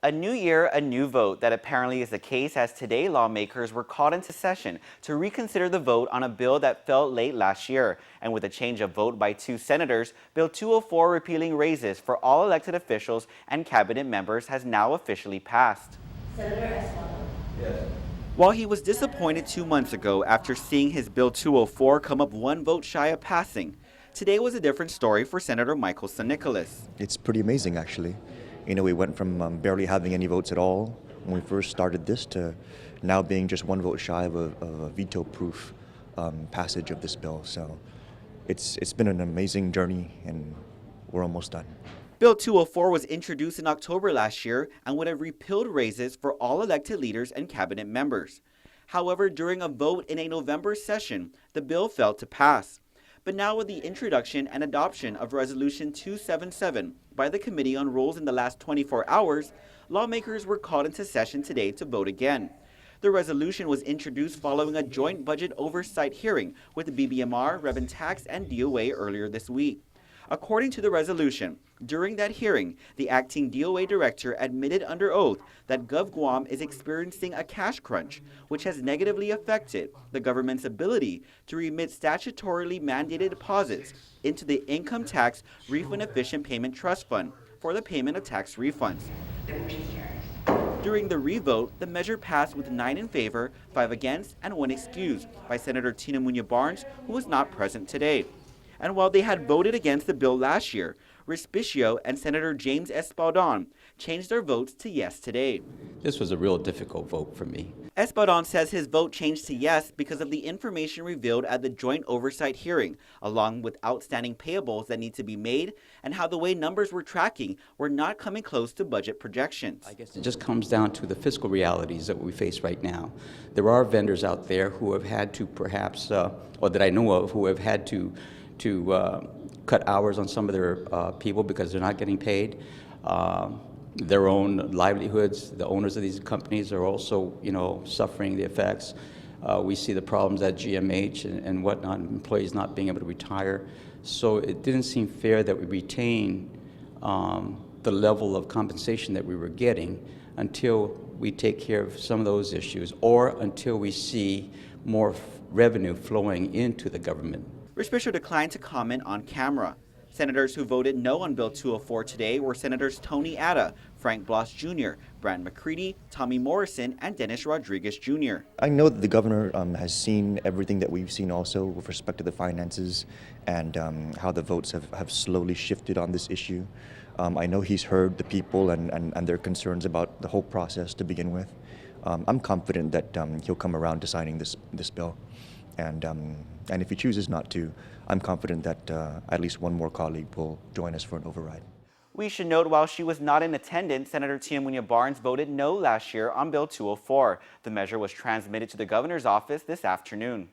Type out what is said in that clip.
A new year, a new vote. That apparently is the case, as today lawmakers were called into session to reconsider the vote on a bill that fell late last year. And with a change of vote by two senators, Bill 204 repealing raises for all elected officials and cabinet members has now officially passed. Senator Espada. Yes. While he was disappointed 2 months ago after seeing his Bill 204 come up one vote shy of passing, today was a different story for Senator Michael San Nicolas. It's pretty amazing, actually. You know, we went from barely having any votes at all when we first started this to now being just one vote shy of a veto-proof passage of this bill. So it's been an amazing journey, and we're almost done. Bill 204 was introduced in October last year and would have repealed raises for all elected leaders and cabinet members. However, during a vote in a November session, the bill failed to pass. But now with the introduction and adoption of Resolution 277 by the Committee on Rules in the last 24 hours, lawmakers were called into session today to vote again. The resolution was introduced following a joint budget oversight hearing with the BBMR, Rev Tax, and DOA earlier this week. According to the resolution, during that hearing, the acting DOA director admitted under oath that Gov Guam is experiencing a cash crunch, which has negatively affected the government's ability to remit statutorily mandated deposits into the Income Tax Refund Efficient Payment Trust Fund for the payment of tax refunds. During the revote, the measure passed with 9 in favor, 5 against, and 1 excused by Senator Tina Muñoz-Barnes, who was not present today. And while they had voted against the bill last year, Respicio and Senator James Padam changed their votes to yes today. This was a real difficult vote for me. Padam says his vote changed to yes because of the information revealed at the joint oversight hearing, along with outstanding payables that need to be made and how the way numbers were tracking were not coming close to budget projections. I guess it just comes down to the fiscal realities that we face right now. There are vendors out there who have had to perhaps, or that I know of, who have had to cut hours on some of their people because they're not getting paid. Their own livelihoods, the owners of these companies are also, suffering the effects. We see the problems at GMH and whatnot, employees not being able to retire. So it didn't seem fair that we retain the level of compensation that we were getting until we take care of some of those issues, or until we see more revenue flowing into the government. Respicio declined to comment on camera. Senators who voted no on Bill 204 today were Senators Tony Atta, Frank Bloss Jr., Brad McCready, Tommy Morrison, and Sen Rodriguez Jr. I know that the governor has seen everything that we've seen also with respect to the finances and how the votes have slowly shifted on this issue. I know he's heard the people and their concerns about the whole process to begin with. I'm confident that he'll come around to signing this bill. And if he chooses not to, I'm confident that at least one more colleague will join us for an override. We should note, while she was not in attendance, Senator Tina Muñoz-Barnes voted no last year on Bill 204. The measure was transmitted to the governor's office this afternoon.